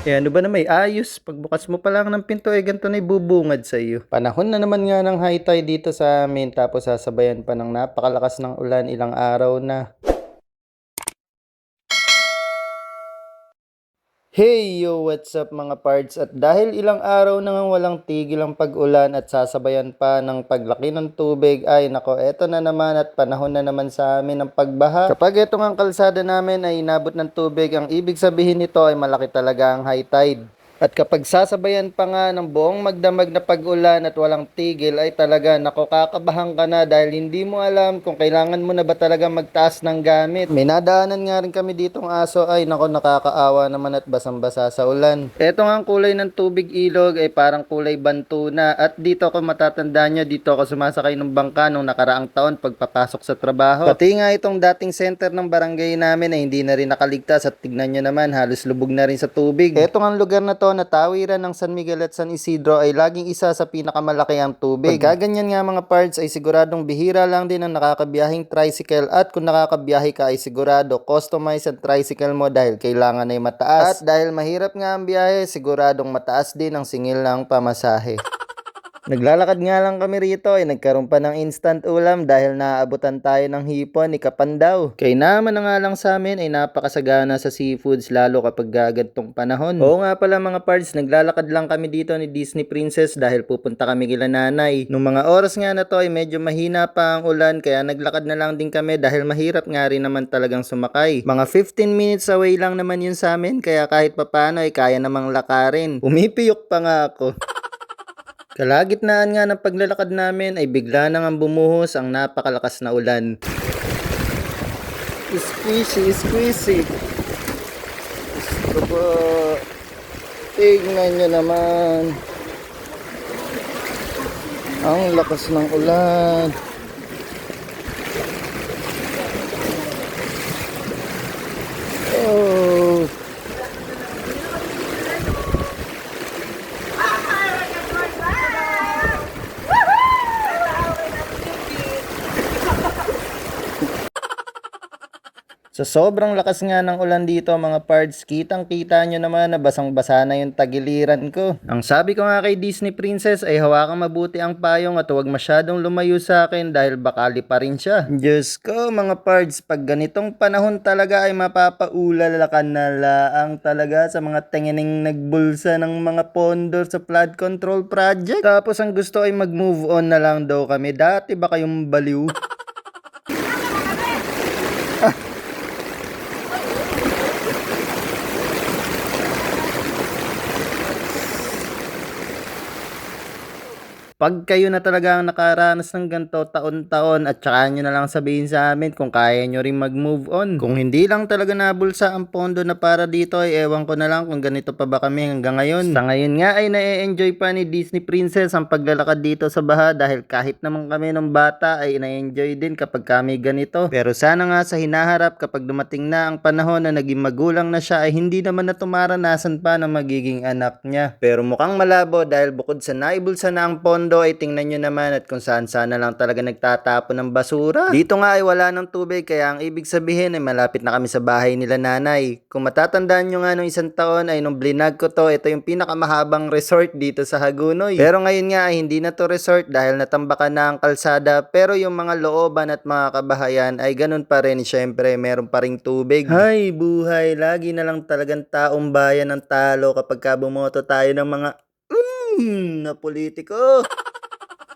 Eh, ano ba na may ayos? Pagbukas mo pa lang ng pinto, eh, ganito na bubungad sa iyo. Panahon na naman nga ng high tide dito sa amin, tapos sasabayan pa ng napakalakas ng ulan ilang araw na. Hey yo, what's up mga parts? At dahil ilang araw na nga walang tigil ang pag-ulan at sasabayan pa ng paglaki ng tubig, ay nako, eto na naman at panahon na naman sa amin ng pagbaha. Kapag etong ang kalsada namin ay inabot ng tubig, ang ibig sabihin nito ay malaki talaga ang high tide. At kapag sasabayan pa nga ng buong magdamag na pag-ulan at walang tigil, ay talaga nako, kakabahan ka na dahil hindi mo alam kung kailangan mo na ba talaga magtaas ng gamit. May nadaanan nga rin kami ditong aso, ay nako, nakakaawa naman at basang-basa sa ulan. Eto nga ang kulay ng tubig ilog ay parang kulay banto na, at dito ako matatandaan nyo, dito ako sumasakay ng bangka nung nakaraang taon pagpapasok sa trabaho. Pati nga itong dating center ng barangay namin ay hindi na rin nakaligtas at tignan nyo naman, halos lubog na rin sa tubig. Eto nga ang lugar na to na tawiran ng San Miguel at San Isidro ay laging isa sa pinakamalaki ang tubig. Pagka ganyan nga mga parts ay siguradong bihira lang din ang nakakabiyahing tricycle, at kung nakakabiyahe ka ay sigurado customize ang tricycle mo dahil kailangan ay mataas. At dahil mahirap nga ang biyahe, siguradong mataas din ang singil ng pamasahe. Naglalakad nga lang kami rito ay nagkaroon pa ng instant ulam dahil naaabutan tayo ng hipon ni Kapandaw. Kaya naman na nga lang sa amin ay napakasagana sa seafoods lalo kapag gagantong panahon. Oo nga pala mga parts, naglalakad lang kami dito ni Disney Princess dahil pupunta kami kila nanay. Nung mga oras nga na to ay medyo mahina pa ang ulan, kaya naglakad na lang din kami dahil mahirap nga rin naman talagang sumakay. Mga 15 minutes away lang naman yun sa amin, kaya kahit papano ay kaya namang lakarin. Umipiyok pa nga ako. Kalagitnaan nga ng paglalakad namin ay bigla na nga bumuhos ang napakalakas na ulan. Squishy, squishy. Gusto po. Tignan nyo naman. Ang lakas ng ulan. Oh. Sa sobrang lakas nga ng ulan dito mga parts, kitang kita nyo naman na basang-basa na yung tagiliran ko. Ang sabi ko nga kay Disney Princess ay hawakan mabuti ang payong at huwag masyadong lumayo sa akin dahil bakali pa rin siya. Diyos ko mga parts, pag ganitong panahon talaga ay mapapaulala ka na laang talaga sa mga tingining nagbulsa ng mga pondo sa flood control project. Tapos ang gusto ay mag-move on na lang daw kami. Dati ba kayong baliw? Pag kayo na talaga ang nakaranas ng ganito taon-taon at saka nyo na lang sabihin sa amin kung kaya nyo rin mag-move on. Kung hindi lang talaga nabulsa ang pondo na para dito ay ewan ko na lang kung ganito pa ba kami hanggang ngayon. Sa ngayon nga ay na-enjoy pa ni Disney Princess ang paglalakad dito sa baha dahil kahit naman kami nung bata ay na-enjoy din kapag kami ganito. Pero sana nga sa hinaharap kapag dumating na ang panahon na naging magulang na siya ay hindi naman na tumaranasan pa ng magiging anak niya. Pero mukhang malabo dahil bukod sa naibulsa na ang pondo ay tingnan nyo naman at kung saan sana lang talaga nagtatapon ng basura. Dito nga ay wala ng tubig, kaya ang ibig sabihin ay malapit na kami sa bahay nila nanay. Kung matatandaan nyo nga nung isang taon ay nung blinag ko to, ito yung pinakamahabang resort dito sa Hagunoy. Pero ngayon nga ay hindi na to resort dahil natambakan na ang kalsada, pero yung mga looban at mga kabahayan ay ganun pa rin, syempre meron pa ring tubig. Hay buhay, lagi na lang talagang taong bayan ang talo kapag bumoto tayo ng mga na politiko.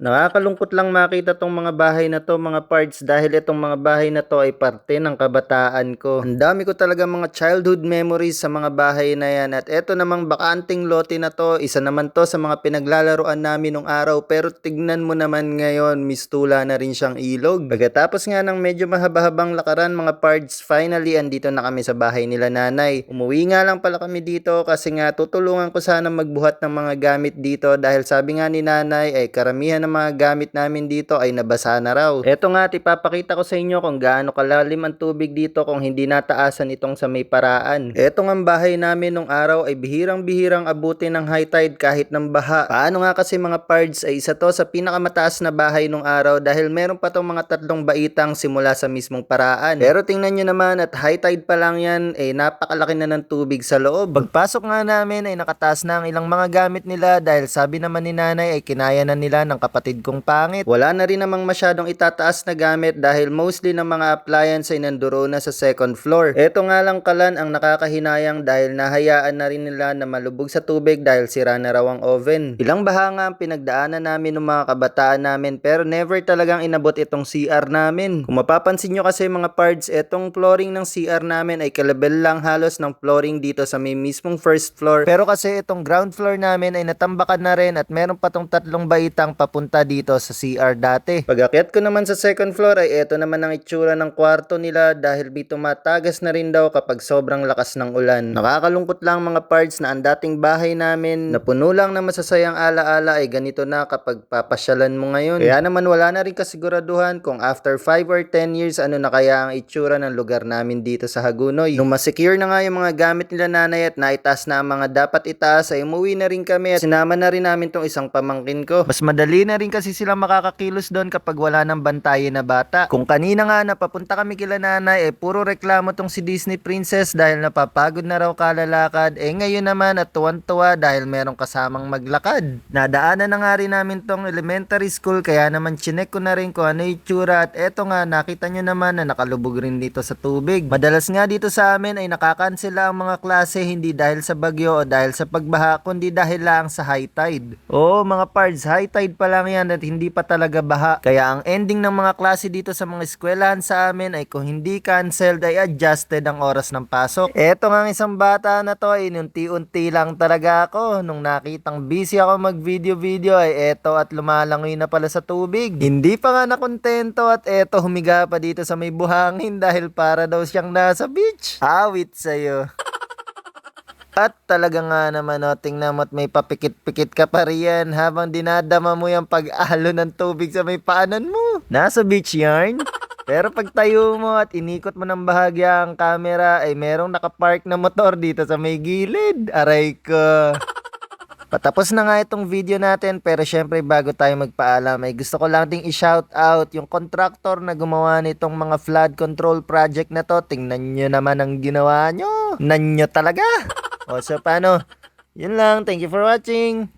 Nakakalungkot lang makita tong mga bahay na to mga parts dahil itong mga bahay na to ay parte ng kabataan ko. Ang dami ko talaga mga childhood memories sa mga bahay na yan, at eto namang bakanting lote na to, isa naman to sa mga pinaglalaroan namin nung araw, pero tignan mo naman ngayon, mistula na rin siyang ilog. Pagkatapos nga ng medyo mahaba-habang lakaran mga parts, finally andito na kami sa bahay nila nanay. Umuwi nga lang pala kami dito kasi nga tutulungan ko sana magbuhat ng mga gamit dito dahil sabi nga ni nanay ay karamihan ng ng mga gamit namin dito ay nabasa na raw. Eto nga at ipapakita ko sa inyo kung gaano kalalim ang tubig dito kung hindi nataasan itong sa may paraan. Eto nga ang bahay namin nung araw ay bihirang-bihirang abutin ng high tide kahit ng baha. Paano nga kasi mga pards ay isa to sa pinakamataas na bahay nung araw dahil meron pa tong mga 3 baitang simula sa mismong paraan. Pero tingnan nyo naman at high tide pa lang yan napakalaki na ng tubig sa loob. Pagpasok nga namin ay nakataas na ang ilang mga gamit nila dahil sabi naman ni nanay ay kinaya na nila ng kapatid kong pangit. Wala na rin namang masyadong itataas na gamit dahil mostly ng mga appliance ay nanduro na sa second floor. Eto nga lang kalan ang nakakahinayang dahil nahayaan na rin nila na malubog sa tubig dahil sira na raw ang oven. Ilang baha nga ang pinagdaanan namin ng mga kabataan namin pero never talagang inabot itong CR namin. Kung mapapansin nyo kasi mga pards, etong flooring ng CR namin ay kalabel lang halos ng flooring dito sa may mismong first floor. Pero kasi itong ground floor namin ay natambakan na rin at meron pa tong 3 baitang papunta dito sa CR dati. Pag-akyat ko naman sa second floor ay eto naman ang itsura ng kwarto nila dahil dito matagas na rin daw kapag sobrang lakas ng ulan. Nakakalungkot lang mga pards na ang dating bahay namin na puno lang na masasayang alaala ay ganito na kapag papasyalan mo ngayon. Kaya naman wala na rin kasiguraduhan kung after 5 or 10 years ano na kaya ang itsura ng lugar namin dito sa Hagunoy. Nung masecure na nga yung mga gamit nila nanay at naitaas na ang mga dapat itaas ay umuwi na rin kami at sinama na rin namin tong isang pamangkin ko. Mas madali na rin kasi sila makakakilos doon kapag wala ng bantayan na bata. Kung kanina nga napapunta kami kila nanay puro reklamo tong si Disney Princess dahil napapagod na raw kalalakad. Ngayon naman at tuwan-tuwa dahil merong kasamang maglakad. Nadaanan na nga rin namin tong elementary school kaya naman chinek ko na rin kung ano yung itsura at eto nga nakita nyo naman na nakalubog rin dito sa tubig. Madalas nga dito sa amin ay nakakansela ang mga klase hindi dahil sa bagyo o dahil sa pagbaha kundi dahil lang sa high tide. Oo mga pards, high tide pa lang yan at hindi pa talaga baha. Kaya ang ending ng mga klase dito sa mga eskwelahan sa amin ay kung hindi canceled ay adjusted ang oras ng pasok. Eto nga ang isang bata na to ay unti-unti lang talaga ako. Nung nakitang busy ako mag-video ay eto at lumalangoy na pala sa tubig. Hindi pa nga nakontento at eto humiga pa dito sa may buhangin dahil para daw siyang nasa beach. Awit sa'yo. At talaga nga naman tingnan mo at may papikit-pikit ka pa riyan habang dinadama mo yung pag-alo ng tubig sa may paanan mo. Nasa beach yarn? Pero pag tayo mo at inikot mo ng bahagya ang camera ay merong nakapark na motor dito sa may gilid. Aray ko. Patapos na nga itong video natin pero syempre bago tayo magpaalam ay gusto ko lang ding i-shout out yung contractor na gumawa nitong mga flood control project na to. Tingnan nyo naman ang ginawa nyo. Nanyo talaga. O so paano? Yun lang. Thank you for watching.